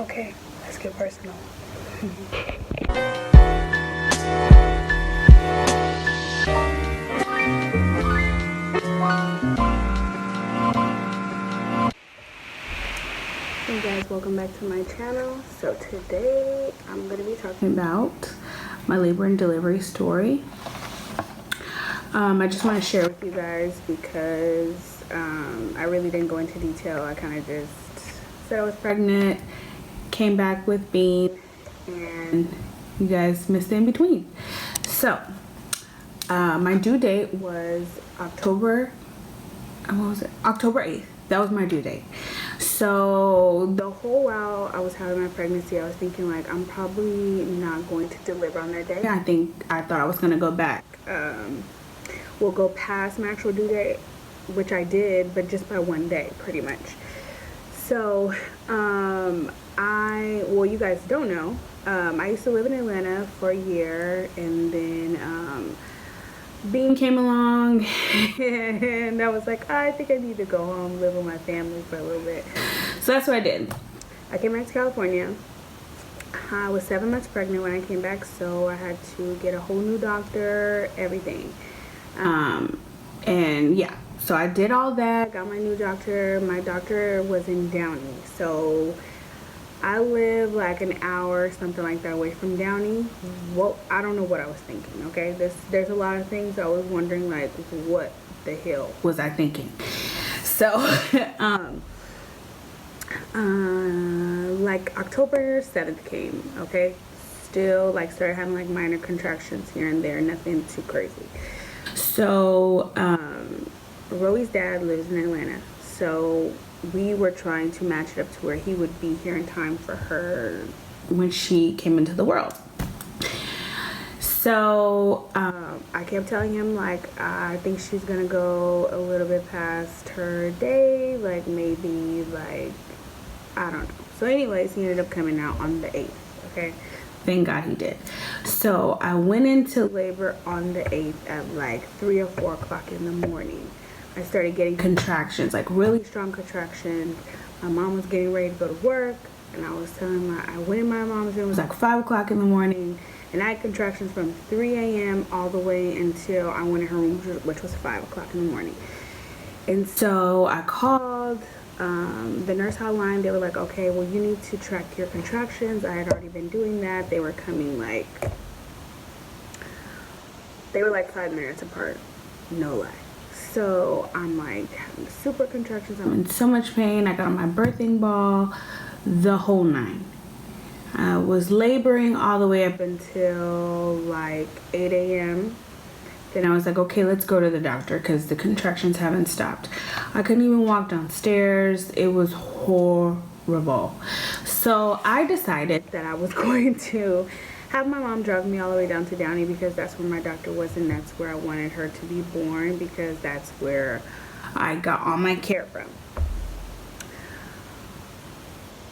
Okay, let's get personal. Hey guys, welcome back to my channel. So today I'm going to be talking about my labor and delivery story. I just want to share with you guys because I really didn't go into detail. I kind of just said I was pregnant, came back with Bean, and you guys missed the in between. So my due date was October 8th. That was my due date. So the whole while I was having my pregnancy, I was thinking like I'm probably not going to deliver on that day. I thought I was gonna go back. We'll go past my actual due date, which I did, but just by one day, pretty much. So well, you guys don't know, I used to live in Atlanta for a year, and then Bean came along and I was like, I think I need to go home, live with my family for a little bit. So that's what I did. I came back to California. I was 7 months pregnant when I came back, so I had to get a whole new doctor, everything. And yeah, so I did all that, got my new doctor. My doctor was in Downey, so I live like an hour, something like that, away from Downey. Well, I don't know what I was thinking, okay? There's a lot of things I was wondering, like, what the hell was I thinking? So, like, October 7th came, okay? Still, like, started having, like, minor contractions here and there, nothing too crazy. So, Roey's dad lives in Atlanta, so we were trying to match it up to where he would be here in time for her when she came into the world. So I kept telling him, like, I think she's gonna go a little bit past her day, like maybe, like, I don't know. So anyways, he ended up coming out on the 8th, okay? Thank God he did. So I went into labor on the 8th at like 3 or 4 o'clock in the morning. I started getting contractions, like really strong contractions. My mom was getting ready to go to work, and I was telling her, I went in my mom's room. It was like 5 o'clock in the morning, and I had contractions from 3 a.m. all the way until I went in her room, which was 5 o'clock in the morning. And so I called the nurse hotline. They were like, okay, well, you need to track your contractions. I had already been doing that. They were coming like, they were like 5 minutes apart, no lie. So I'm like having super contractions. I'm in so much pain. I got on my birthing ball, the whole 9. I was laboring all the way up until like 8 a.m. Then I was like, okay, let's go to the doctor because the contractions haven't stopped. I couldn't even walk downstairs. It was horrible. So I decided that I was going to have my mom drive me all the way down to Downey because that's where my doctor was, and that's where I wanted her to be born because that's where I got all my care from.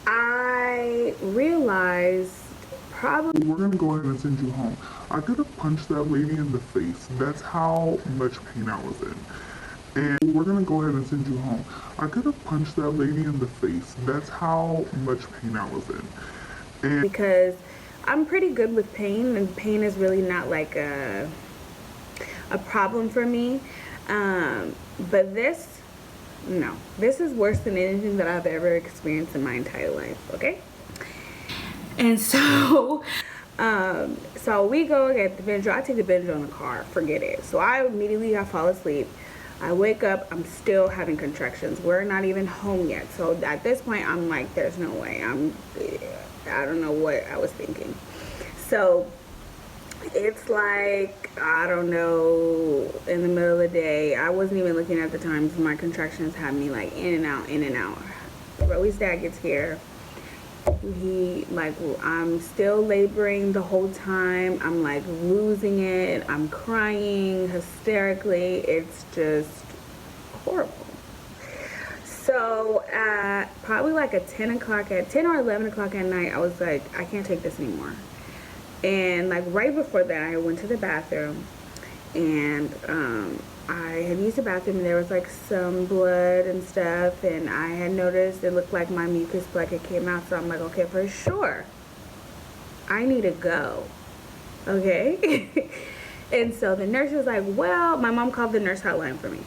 I realized probably we're gonna go ahead and send you home. I could have punched that lady in the face. That's how much pain I was in. And we're gonna go ahead and send you home. I could have punched that lady in the face. That's how much pain I was in. And because I'm pretty good with pain, and pain is really not like a problem for me. But this is worse than anything that I've ever experienced in my entire life, okay? And so so we go get the Benadryl. I take the Benadryl in the car, forget it. So I fall asleep. I wake up, I'm still having contractions. We're not even home yet. So at this point, I'm like, there's no way. I don't know what I was thinking. So it's like, I don't know, in the middle of the day. I wasn't even looking at the times. My contractions had me like in and out, in and out. Roey's dad gets here. I'm still laboring the whole time. I'm like losing it. I'm crying hysterically. It's just horrible. So at probably like at 10 or 11 o'clock at night, I was like, I can't take this anymore. And like right before that, I went to the bathroom, and I had used the bathroom and there was like some blood and stuff, and I had noticed it looked like my mucus plug had came out. So I'm like, okay, for sure, I need to go. Okay. And so the nurse was like, well, my mom called the nurse hotline for me.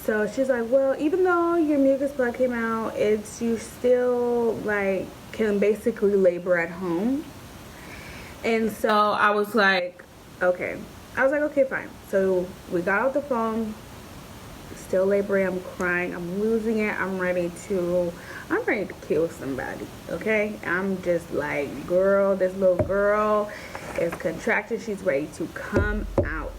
So she's like, well, even though your mucus plug came out, you still like can basically labor at home. And so I was like, okay. I was like, okay, fine. So we got off the phone, still laboring, I'm crying, I'm losing it, I'm ready to kill somebody, okay? I'm just like, girl, this little girl is contracted, she's ready to come out.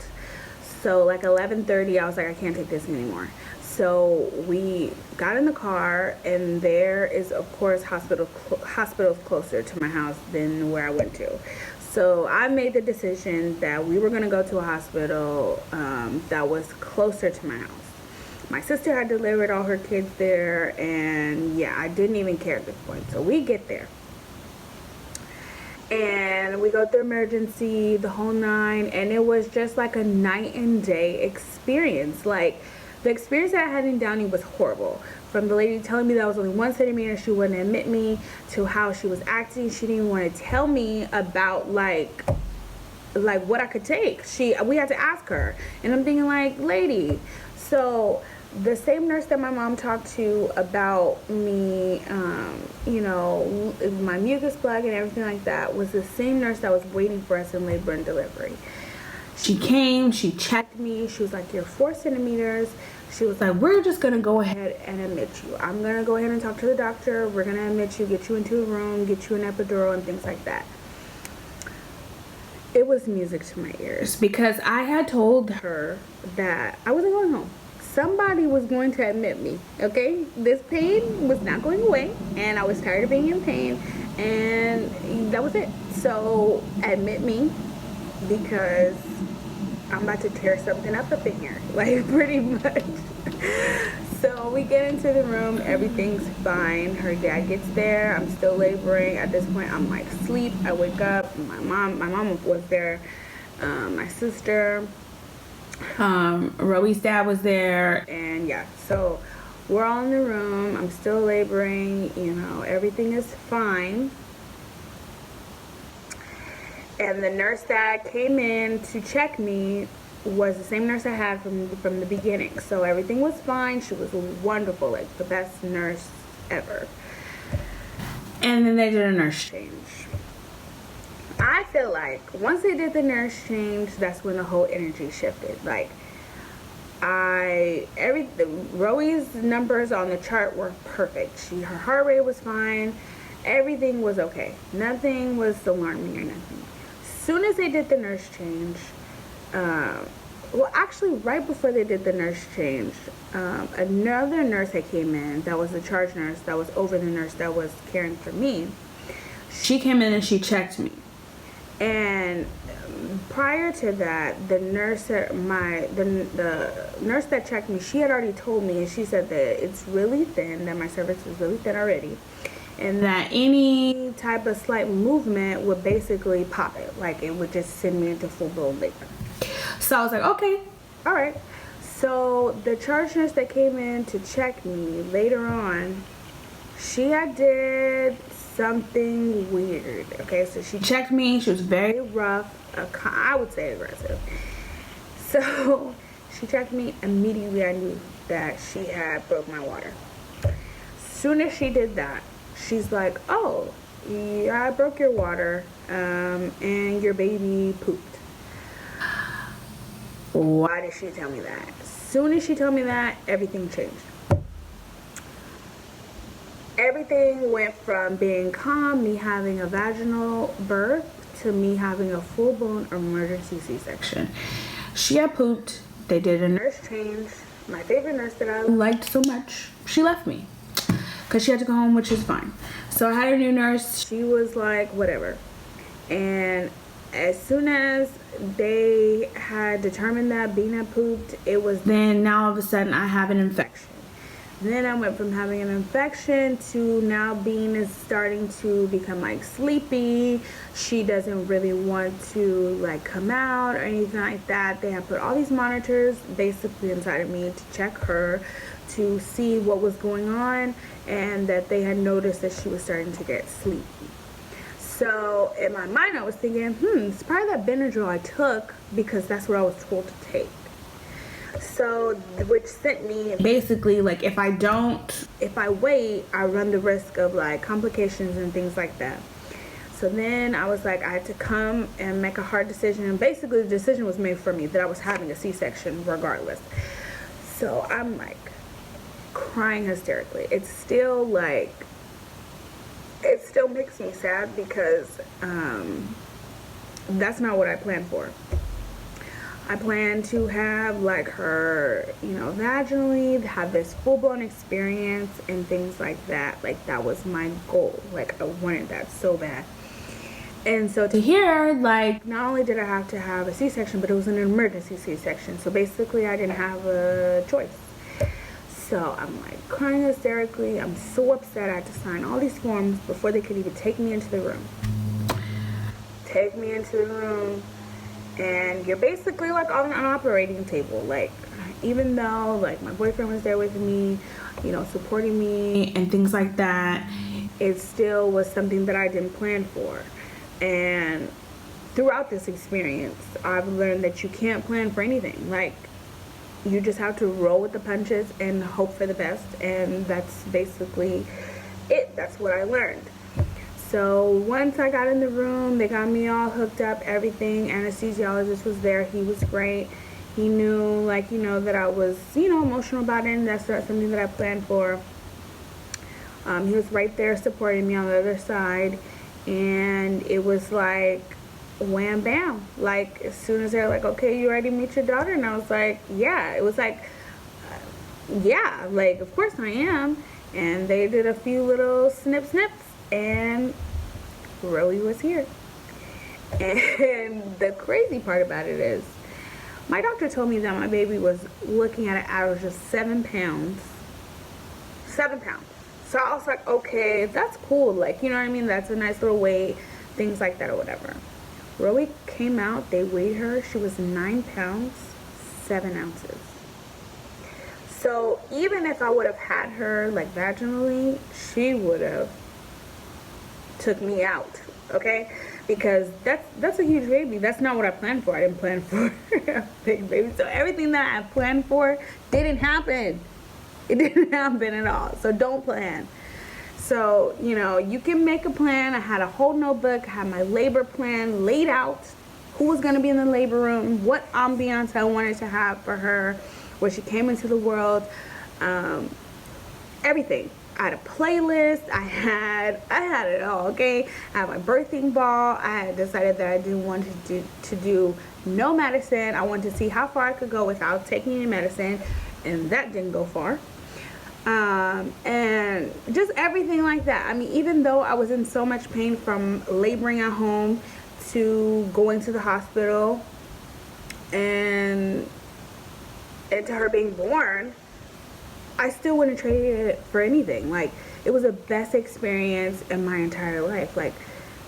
So like 11:30, I was like, I can't take this anymore. So we got in the car, and there is, of course, hospitals closer to my house than where I went to. So I made the decision that we were going to go to a hospital that was closer to my house. My sister had delivered all her kids there, and yeah, I didn't even care at this point. So we get there, and we go through emergency, the whole nine, and it was just like a night and day experience. Like, the experience that I had in Downey was horrible. From the lady telling me that I was only 1 centimeter, she wouldn't admit me, to how she was acting. She didn't even want to tell me about like what I could take. We had to ask her, and I'm thinking like, lady. So the same nurse that my mom talked to about me, my mucus plug and everything like that, was the same nurse that was waiting for us in labor and delivery. She came, she checked me, she was like, you're 4 centimeters. She was like, we're just gonna go ahead and admit you. I'm gonna go ahead and talk to the doctor. We're gonna admit you, get you into a room, get you an epidural and things like that. It was music to my ears, because I had told her that I wasn't going home. Somebody was going to admit me, okay? This pain was not going away, and I was tired of being in pain, and that was it. So admit me, because I'm about to tear something up in here, like, pretty much. So we get into the room, everything's fine. Her dad gets there, I'm still laboring. At this point, I'm like asleep. I wake up, my mom was there, my sister, Roe's dad was there, and yeah, so we're all in the room. I'm still laboring, everything is fine. And the nurse that came in to check me was the same nurse I had from the beginning. So everything was fine. She was wonderful, like the best nurse ever. And then they did a nurse change. I feel like once they did the nurse change, that's when the whole energy shifted. Like, Roe's numbers on the chart were perfect. Her heart rate was fine. Everything was okay. Nothing was alarming or nothing. Soon as they did the nurse change, actually right before they did the nurse change, another nurse that came in, that was the charge nurse, that was over the nurse that was caring for me, she came in and she checked me. And prior to that, the nurse that checked me, she had already told me, and she said that it's really thin, that my cervix is really thin already, and that any type of slight movement would basically pop it. Like, it would just send me into full-blown labor. So I was like, okay, all right. So the charge nurse that came in to check me later on, she had did something weird. Okay, so she checked me. She was very rough, I would say aggressive. So she checked me. Immediately I knew that she had broke my water. Soon as she did that, she's like, oh, yeah, I broke your water, and your baby pooped. Why did she tell me that? As soon as she told me that, everything changed. Everything went from being calm, me having a vaginal birth, to me having a full-blown emergency C-section. She had pooped. They did a nurse change. My favorite nurse that I liked so much, she left me because she had to go home, which is fine. So I had a new nurse. She was like, whatever. And as soon as they had determined that Bina pooped, it was then now all of a sudden I have an infection. Then I went from having an infection to now being starting to become like sleepy. She doesn't really want to like come out or anything like that. They have put all these monitors basically inside of me to check her, to see what was going on, and that they had noticed that she was starting to get sleepy. So in my mind I was thinking, it's probably that Benadryl I took, because that's what I was told to take. So, which sent me basically like, if I wait, I run the risk of like complications and things like that. So then I was like, I had to come and make a hard decision, and basically the decision was made for me that I was having a C-section regardless. So I'm like crying hysterically. It still makes me sad, because that's not what I planned for. I plan to have like her, vaginally, have this full-blown experience and things like that. Like, that was my goal. Like, I wanted that so bad. And so to hear, like, not only did I have to have a C-section, but it was an emergency C-section. So basically I didn't have a choice. So I'm like crying hysterically. I'm so upset. I had to sign all these forms before they could even take me into the room. And you're basically like on an operating table. Like, even though like my boyfriend was there with me, supporting me and things like that, it still was something that I didn't plan for. And throughout this experience, I've learned that you can't plan for anything. Like, you just have to roll with the punches and hope for the best. And that's basically it. That's what I learned. So once I got in the room, they got me all hooked up, everything. Anesthesiologist was there. He was great. He knew, that I was, emotional about it, and that's not something that I planned for. He was right there supporting me on the other side. And it was like, wham, bam. Like, as soon as they're like, okay, you ready to meet your daughter? And I was like, yeah. It was like, yeah, like, of course I am. And they did a few little snips. And Rowie was here. And the crazy part about it is, my doctor told me that my baby was looking at an average of 7 pounds. 7 pounds. So I was like, okay, that's cool. Like, you know what I mean? That's a nice little weight. Things like that or whatever. Rowie came out. They weighed her. She was 9 pounds, 7 ounces. So even if I would have had her, like, vaginally, she would have took me out, okay? Because that's a huge baby. That's not what I planned for. I didn't plan for a big baby. So everything that I planned for didn't happen. It didn't happen at all. So don't plan. So, you can make a plan. I had a whole notebook. I had my labor plan laid out. Who was going to be in the labor room, what ambiance I wanted to have for her when she came into the world, everything. I had a playlist. I had it all, okay? I had my birthing ball. I had decided that I didn't want to do no medicine. I wanted to see how far I could go without taking any medicine, and that didn't go far. And just everything like that. I mean, even though I was in so much pain from laboring at home to going to the hospital and to her being born, I still wouldn't trade it for anything. Like, it was the best experience in my entire life. Like,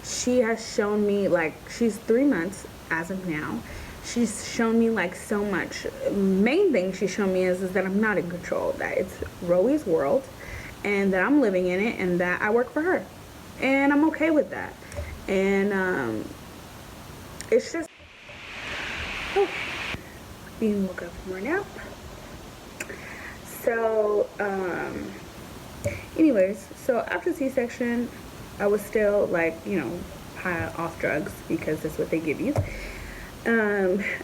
she has shown me, like, she's 3 months as of now. She's shown me, like, so much. Main thing she's shown me is that I'm not in control. That it's Rowie's world, and that I'm living in it, and that I work for her. And I'm okay with that. And, it's just... Oh, being woke up from her nap. So, anyways, so after C-section, I was still, like, high off drugs, because that's what they give you.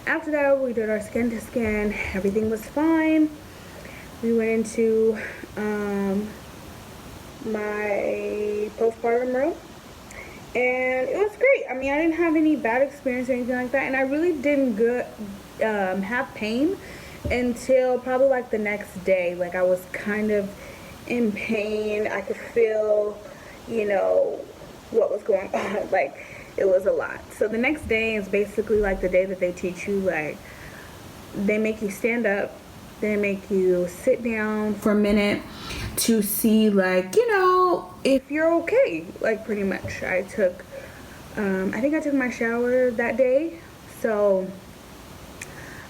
After that, we did our skin to skin. Everything was fine. We went into, my postpartum room, and it was great. I mean, I didn't have any bad experience or anything like that, and I really didn't have pain until probably like the next day. Like, I was kind of in pain. I could feel, what was going on. Like, it was a lot. So the next day is basically like the day that they teach you, like, they make you stand up They make you sit down for a minute to see, like, you know, if you're okay, like, pretty much. I think I took my shower that day, so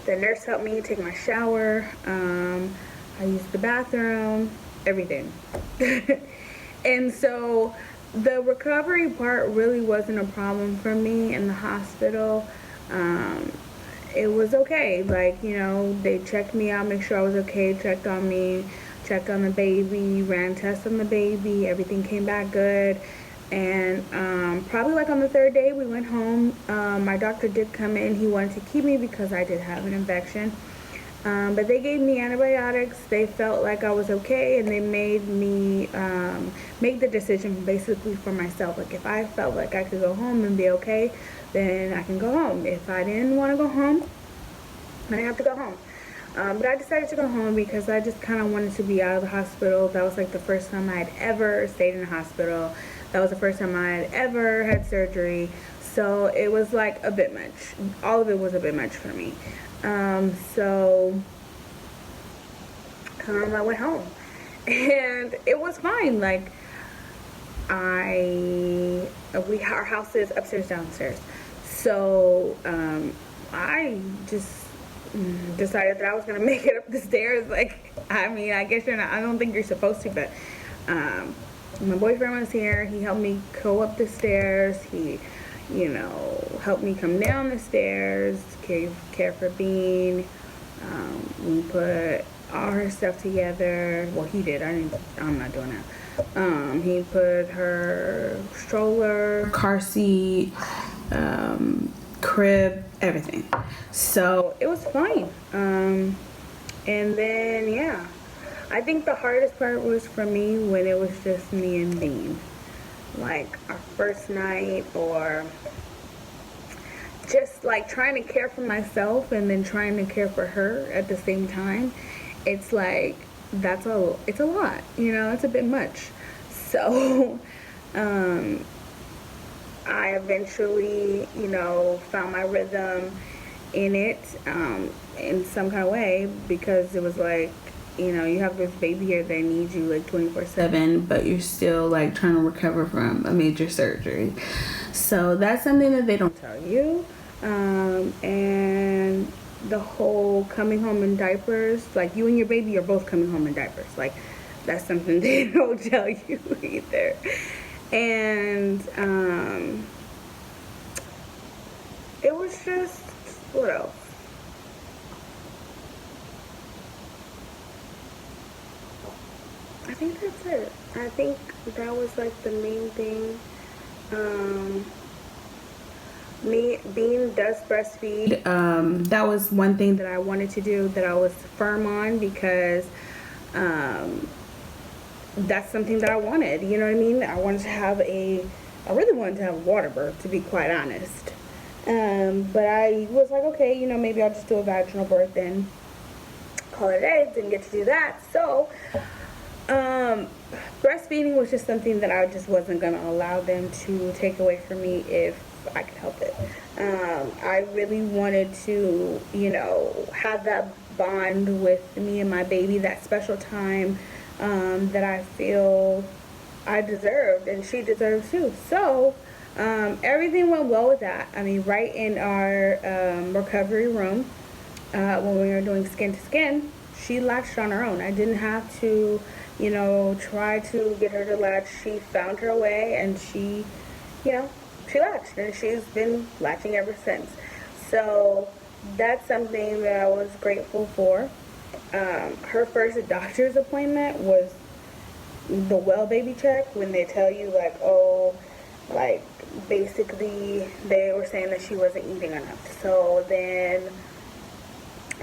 the nurse helped me take my shower. I used the bathroom, everything. And so the recovery part really wasn't a problem for me in the hospital. It was okay. Like, you know, they checked me out, make sure I was okay, checked on me, checked on the baby, ran tests on the baby, everything came back good. And probably like on the third day we went home. My doctor did come in. He wanted to keep me because I did have an infection. But they gave me antibiotics. They felt like I was okay, and they made me make the decision basically for myself. Like, if I felt like I could go home and be okay, then I can go home. If I didn't want to go home, I didn't have to go home. But I decided to go home because I just kind of wanted to be out of the hospital. That was like the first time I had ever stayed in the hospital. That was the first time I had ever had surgery. So it was like a bit much. All of it was a bit much for me. So I went home, and it was fine. Like, our house is upstairs, downstairs. So I just decided that I was gonna make it up the stairs. Like, I mean, I guess you're not. I don't think you're supposed to, but my boyfriend was here. He helped me go up the stairs. He, you know, helped me come down the stairs, care for Bean. We put all her stuff together. Well, he did. I'm not doing that. He put her stroller, car seat, crib, everything. So it was fine. And then, yeah. I think the hardest part was for me when it was just me and Bean. Like, our first night, or just like trying to care for myself and then trying to care for her at the same time. It's like, it's a lot, you know, it's a bit much. So I eventually, you know, found my rhythm in it, in some kind of way, because it was like, you know, you have this baby here that needs you like 24/7, but you're still like trying to recover from a major surgery. So that's something that they don't tell you. And the whole coming home in diapers, like, you and your baby are both coming home in diapers. Like, that's something they don't tell you either. And it was just, what else? I think that's it. I think that was like the main thing. Bean does breastfeed. That was one thing that I wanted to do, that I was firm on, because that's something that I wanted. You know what I mean? I really wanted to have a water birth, to be quite honest. But I was like, okay, you know, maybe I'll just do a vaginal birth and call it a day. Didn't get to do that. So breastfeeding was just something that I just wasn't going to allow them to take away from me if I could help it. I really wanted to, you know, have that bond with me and my baby, that special time that I feel I deserved and she deserves too. So everything went well with that. I mean, right in our recovery room, when we were doing skin to skin, she latched on her own. I didn't have to, you know, try to get her to latch. She found her way, and she, you know, she latched, and she's been latching ever since. So that's something that I was grateful for. Her first doctor's appointment was the well baby check, when they tell you, like, oh, like, basically they were saying that she wasn't eating enough. So then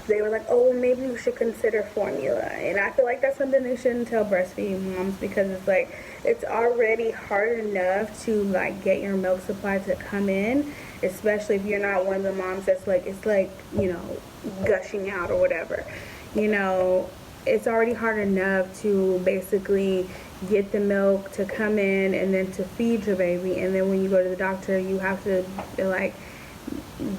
they were like, oh, maybe you should consider formula. And I feel like that's something they shouldn't tell breastfeeding moms, because it's like, it's already hard enough to like get your milk supply to come in, especially if you're not one of the moms that's like, it's like, you know, gushing out or whatever. You know, it's already hard enough to basically get the milk to come in and then to feed your baby, and then when you go to the doctor, you have to like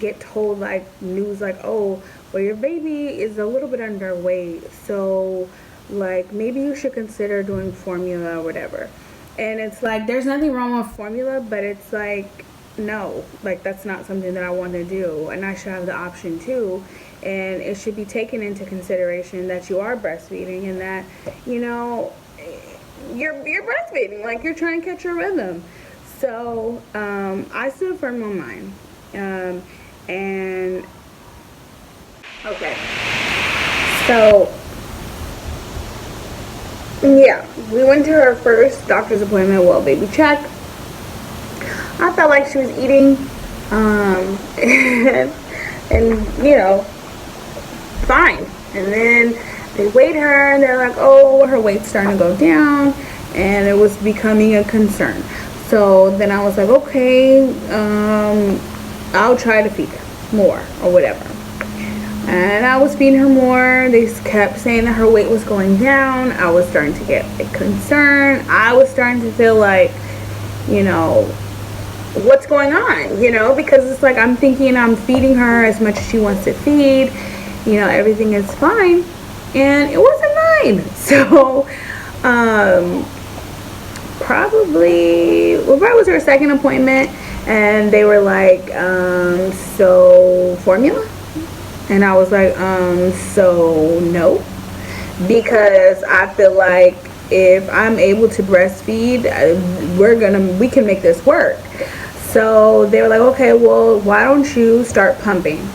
get told like news like, oh, well, your baby is a little bit underweight, so like maybe you should consider doing formula or whatever. And it's like there's nothing wrong with formula, but it's like no, like that's not something that I want to do, and I should have the option too. And it should be taken into consideration that you are breastfeeding and that, you know, you're breastfeeding, like you're trying to catch your rhythm. So I stood firm on mine. And okay, so yeah, we went to her first doctor's appointment, well baby check. I felt like she was eating, and you know, fine. And then they weighed her and they're like, oh, her weight's starting to go down, and it was becoming a concern. So then I was like, okay, I'll try to feed her more or whatever. And I was feeding her more. They kept saying that her weight was going down. I was starting to get concerned. I was starting to feel like, you know, what's going on, you know, because it's like I'm thinking I'm feeding her as much as she wants to feed, you know, everything is fine, and it wasn't fine. So probably was her second appointment, and they were like, so formula? And I was like, so no, because I feel like if I'm able to breastfeed, we can make this work. So they were like, okay, well, why don't you start pumping,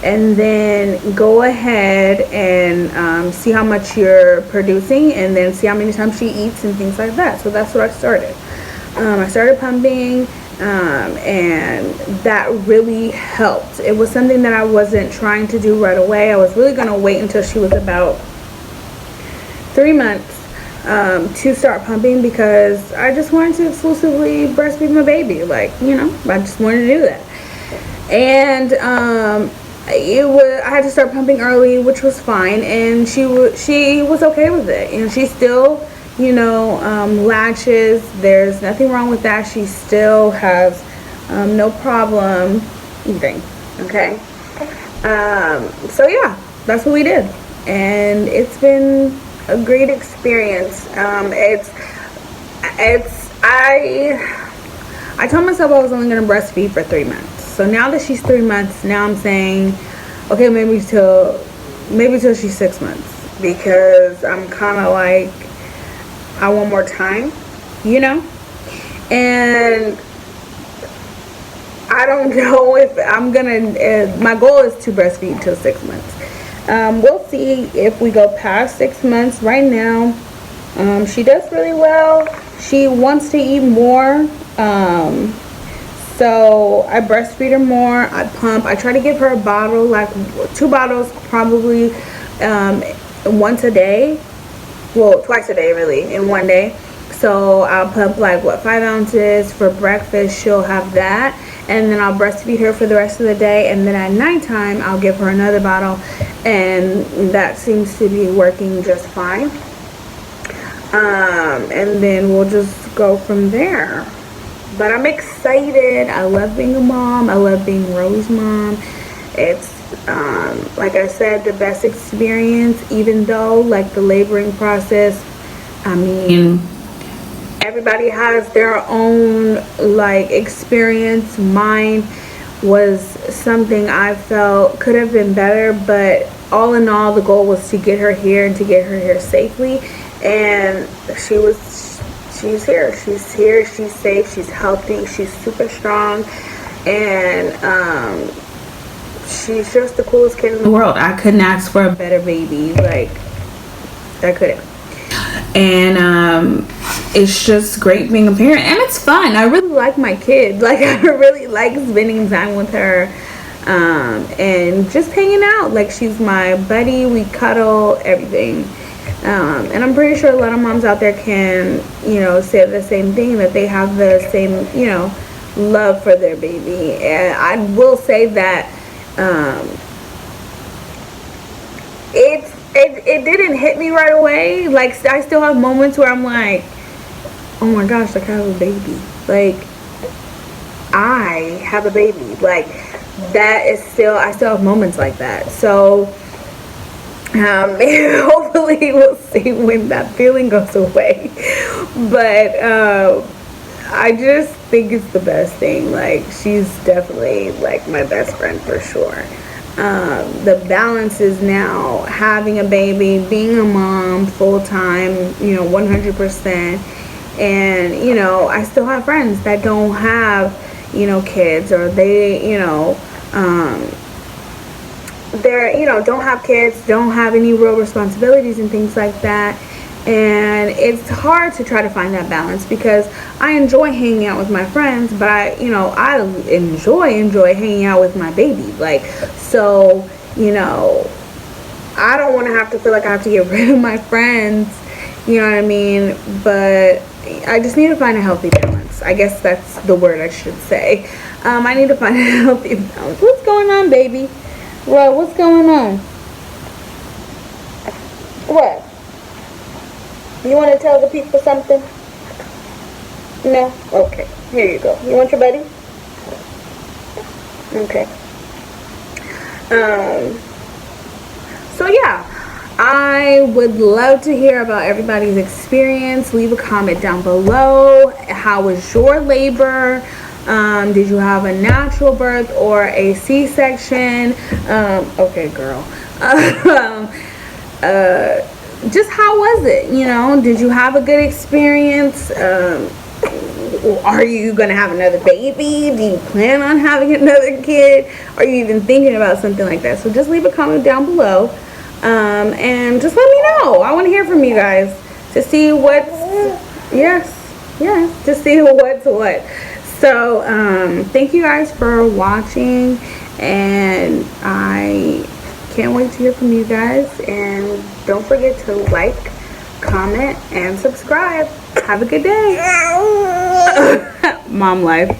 and then go ahead and see how much you're producing, and then see how many times she eats and things like that. So that's what I started. I started pumping, and that really helped. It was something that I wasn't trying to do right away. I was really going to wait until she was about 3 months to start pumping, because I just wanted to exclusively breastfeed my baby. Like, you know, I just wanted to do that. And I had to start pumping early, which was fine, and she was okay with it. And she still, you know, latches. There's nothing wrong with that. She still has no problem eating. Okay. So yeah, that's what we did, and it's been a great experience. I told myself I was only going to breastfeed for 3 months. So now that she's 3 months, now I'm saying, okay, maybe till she's 6 months, because I'm kind of like, I want more time, you know. And I don't know if I'm gonna, my goal is to breastfeed till 6 months. We'll see if we go past 6 months. Right now, she does really well. She wants to eat more, so I breastfeed her more. I pump. I try to give her a bottle, like 2 bottles probably, once a day. Well, twice a day really, in one day. So I'll pump like 5 ounces for breakfast. She'll have that, and then I'll breastfeed her for the rest of the day, and then at nighttime I'll give her another bottle, and that seems to be working just fine. And then we'll just go from there. But I'm excited. I love being a mom. I love being Rose's mom. It's like I said, the best experience, even though like the laboring process, I mean, everybody has their own like experience. Mine was something I felt could have been better, but all in all, the goal was to get her here and to get her here safely. And she's here, she's safe, she's healthy, she's super strong, and she's just the coolest kid in the world. I couldn't ask for a better baby. Like, I couldn't. And it's just great being a parent, and it's fun. I really like my kid. Like, I really like spending time with her, and just hanging out. Like, she's my buddy. We cuddle, everything. And I'm pretty sure a lot of moms out there can, you know, say the same thing, that they have the same, you know, love for their baby. And I will say that it didn't hit me right away. Like, I still have moments where I'm like, oh my gosh, like, I have a baby. Like, I have a baby. Like, that is still, I still have moments like that. So hopefully we'll see when that feeling goes away. But I just think it's the best thing. Like, she's definitely like my best friend for sure. The balance is now having a baby, being a mom full time, 100%. And, I still have friends that don't have, kids, or they, they're, don't have kids, don't have any real responsibilities and things like that. And it's hard to try to find that balance, because I enjoy hanging out with my friends, but I enjoy hanging out with my baby. Like, so, I don't want to have to feel like I have to get rid of my friends, you know what I mean? But I just need to find a healthy balance. I guess that's the word I should say. I need to find a healthy balance. What's going on, baby? Well, what's going on? What? You want to tell the people something? No? Okay. Here you go. You want your buddy? Okay. So yeah, I would love to hear about everybody's experience. Leave a comment down below. How was your labor? Did you have a natural birth or a C-section? Okay, girl. Just how was it? Did you have a good experience? Are you gonna have another baby? Do you plan on having another kid? Are you even thinking about something like that? So just leave a comment down below, and just let me know. I want to hear from you guys to see what's to see what's what. So thank you guys for watching, and I can't wait to hear from you guys. And don't forget to like, comment, and subscribe. Have a good day. Mom life.